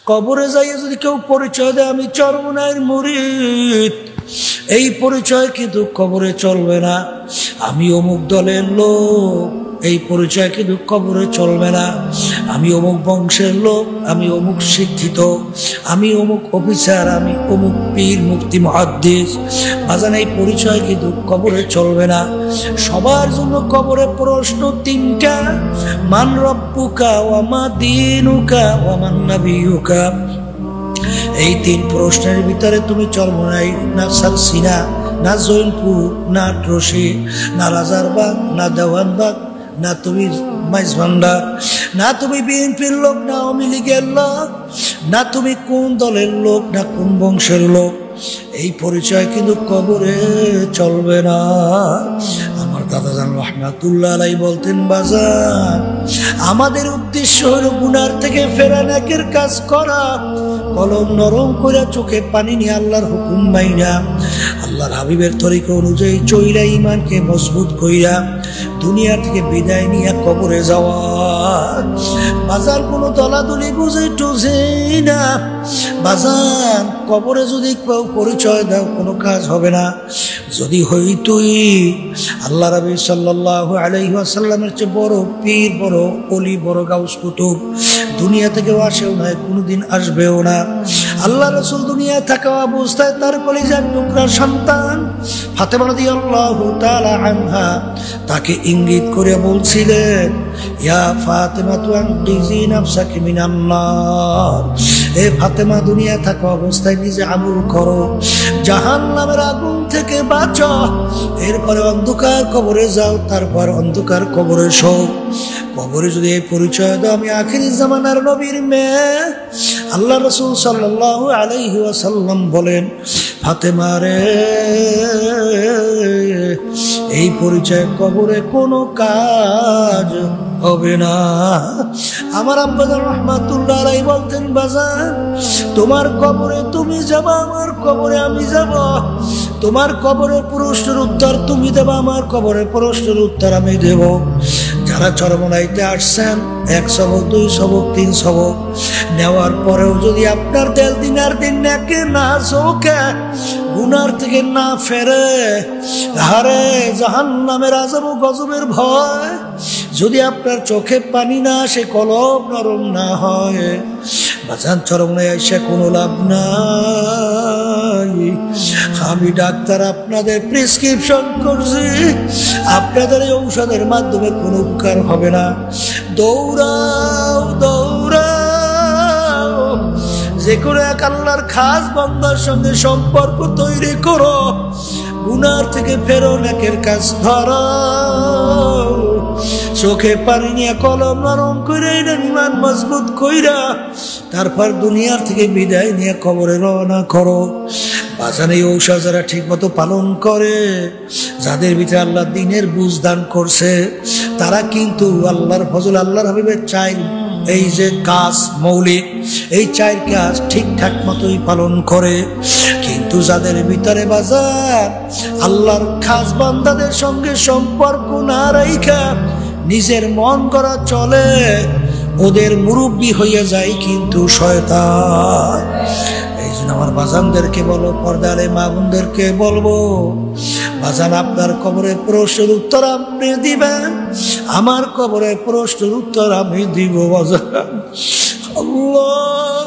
কবরে যাইয়ে যদি কেউ পরিচয় দেয় আমি চরমনাইয়ের মুরিদ, এই পরিচয় কিন্তু কবরে চলবে না। আমি অমুক দলের লোক, এই পরিচয় কিন্তু কবরে চলবে না। আমি অমুক বংশের লোক, আমি অমুক শিক্ষিত, আমি অমুক অফিসার, আমি অমুক পীর মুফতি মুহাদ্দিস, বাজান এই পরিচয় কিন্তু কবরে চলবে না। সবার জন্য কবরে প্রশ্ন তিনটা, মান রব্বুকা ওয়া মা দীনুকা ওয়া মান নাবিয়ুকা। এই তিন প্রশ্নের ভিতরে তুমি চরমনাই না সালসিনা, না জৈনপুর, না আটরশি, না রাজারবাগ, না দেওয়ানবাগ, না তুমি মাইজভান্ডার, না তুমি বিএনপির লোক, না আওয়ামী লীগের লোক, না তুমি কোন দলের লোক, না কোন বংশের লোক, এই পরিচয় কিন্তু কবরে চলবে না। আমার দাদাজান রহমাতুল্লাহ আলাইহি বলতেন, বাজার আমাদের উদ্দেশ্য হলো গুনার থেকে ফেরা, নেকের কাজ করা, কলম নরম কইরা চোখে পানি নিয়ে আল্লাহর হুকুম মাইরা আল্লাহর হাবিবের তরিকা অনুযায়ী চইলা ঈমানকে মজবুত কইরা দুনিয়া থেকে বিদায় নিয়ে কবরে যাওয়া। বাজার কোনো দলাদলি বুঝে টুঝে না। বাজার কবরে যদি কেউ পরিচয় দাও কোনো কাজ হবে না। যদি হই তুই আল্লাহ রাবী সাল্লাল্লাহু আলাইহি ওয়াসাল্লামের চেয়ে বড় পীর, বড় ওলি, বড় গাউস কুতুব, দুনিয়া থেকেও আসেও না, কোনোদিন আসবেও না। আল্লাহ রাসূল দুনিয়ায় থাকা অবস্থায় তার কলিজার টুকরা সন্তান ফাতেমা রাদিয়াল্লাহু তাআলা আনহা তাকে ইঙ্গিত করে বলছিলেন, ইয়া ফাতেমা তু আনকিজি নাফসাকি মিনান নার। এ ফাতেমা, দুনিয়া থাকা অবস্থায় নিজে আমল করো, জাহান্নামের আগুন থেকে বাঁচো, এরপরে অন্ধকার কবরে যাও, তারপর অন্ধকার কবরে শো। কবরে যদি এই পরিচয় দাও আমি আখিরি জামানার নবীর মেয়ে, আল্লাহ রাসূল সাল্লাল্লাহু আলাইহি ওয়াসাল্লাম বলেন, ফাতেমা রে, এই পরিচয় কবরে কোনো কাজ হবে না। আমার আব্বা রহমাতুল্লাহ আলাইহি বলতেন, বাজার তোমার কবরে তুমি যাবা, আমার কবরে আমি যাব। তোমার কবরের প্রশ্নের উত্তর তুমি দেবা, আমার কবরের প্রশ্নের উত্তর আমি দেব। যারা চরমনাইতে আসছেন 1 সবক 2 সবক 3 সবক নেওয়ার পরেও যদি আপনার দেল দিনার দিন নাকে না চোখে গুনার থেকে না ফেরে, হারে জাহান্নামের আযাব ও গজবের ভয় যদি আপনার চোখে পানি না আসে, কলব নরম না হয়, বাজান চরমনাই এসে কোনো লাভ নাই। আমি ডাক্তার আপনাদের প্রেসক্রিপশন করছি, আপনাদের এই ঔষধের মাধ্যমে কোনো উপকার হবে না। দৌড়াও দৌড়াও, যে কোনো এক আল্লাহর খাস বান্দার সঙ্গে সম্পর্ক তৈরি করো, গুনার থেকে ফেরো, নেকের কাজ ধরো, চোখে পানি নিয়ে কলম নরম করে ঈমান মজবুত কইরা তারপর দুনিয়ার থেকে বিদায় নিয়ে কবরে রওনা করো। বাজান এই ঔষধ যারা ঠিক মতো পালন করে, যাদের ভিতরে আল্লাহ দ্বীনের বুঝ দান করছে, তারা কিন্তু আল্লাহর ফজল, আল্লাহর হাবিবের চাই এই যে কাজ মৌলিক, এই 4 কাজ ঠিকঠাক মতোই পালন করে। কিন্তু যাদের ভিতরে বাজার আল্লাহর খাস বান্দাদের সঙ্গে সম্পর্ক না রাইখা নিজের মন করা চলে, ওদের মুরব্বি হয়ে যায় কিন্তু শয়তান। এই জন্য আমার বাজানদেরকে বলো, পর্দারে মা বোনদেরকে বলবো, বাজান আপনার কবরের প্রশ্নের উত্তর আপনি দিবেন, আমার কবরের প্রশ্নের উত্তর আমি দিব। বাজান আল্লাহ,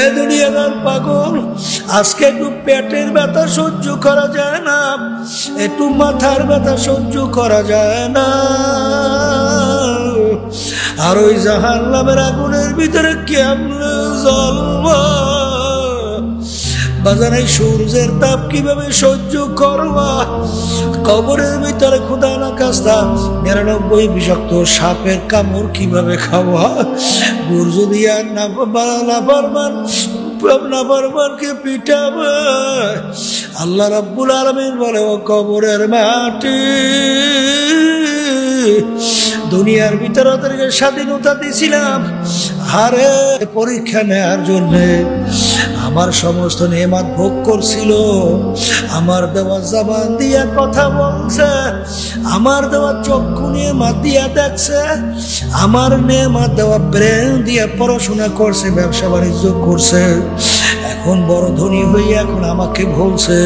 এ দুনিয়ার পাগল, আজকে একটু পেটের ব্যথা সহ্য করা যায় না, একটু মাথার ব্যথা সহ্য করা যায় না, আর ওই জাহান্নামের আগুনের ভিতরে কেমনে জ্বলবা। বাজার এই সূর্যের তাপ কিভাবে সহ্য করবা, কবরের ভিতরে খোদা না খাস্তা 99 বিষাক্ত সাপের কামড় কিভাবে খাওয়া, গুর যদি আর না পারমানকে পিটাবে। আল্লাহ রাব্বুল আলামিন বলে, ও কবরের মাটি, দুনিয়ার ভিতরে ওদেরকে স্বাধীনতা দিয়েছিলাম, আরে পরীক্ষা নেওয়ার জন্যে। আমার সমস্ত নেয়ামত ভোগ করছিল, আমার দেওয়া জবান দিয়া কথা বলছে, আমার দেওয়া চক্ষু নেয়ামত দিয়া দেখছে, আমার নেয়ামত দেওয়া ব্রেন দিয়া পড়াশোনা করছে, ব্যবসা বাণিজ্য করছে। এখন বড় ধনী হইয়া এখন আমাকে বলছে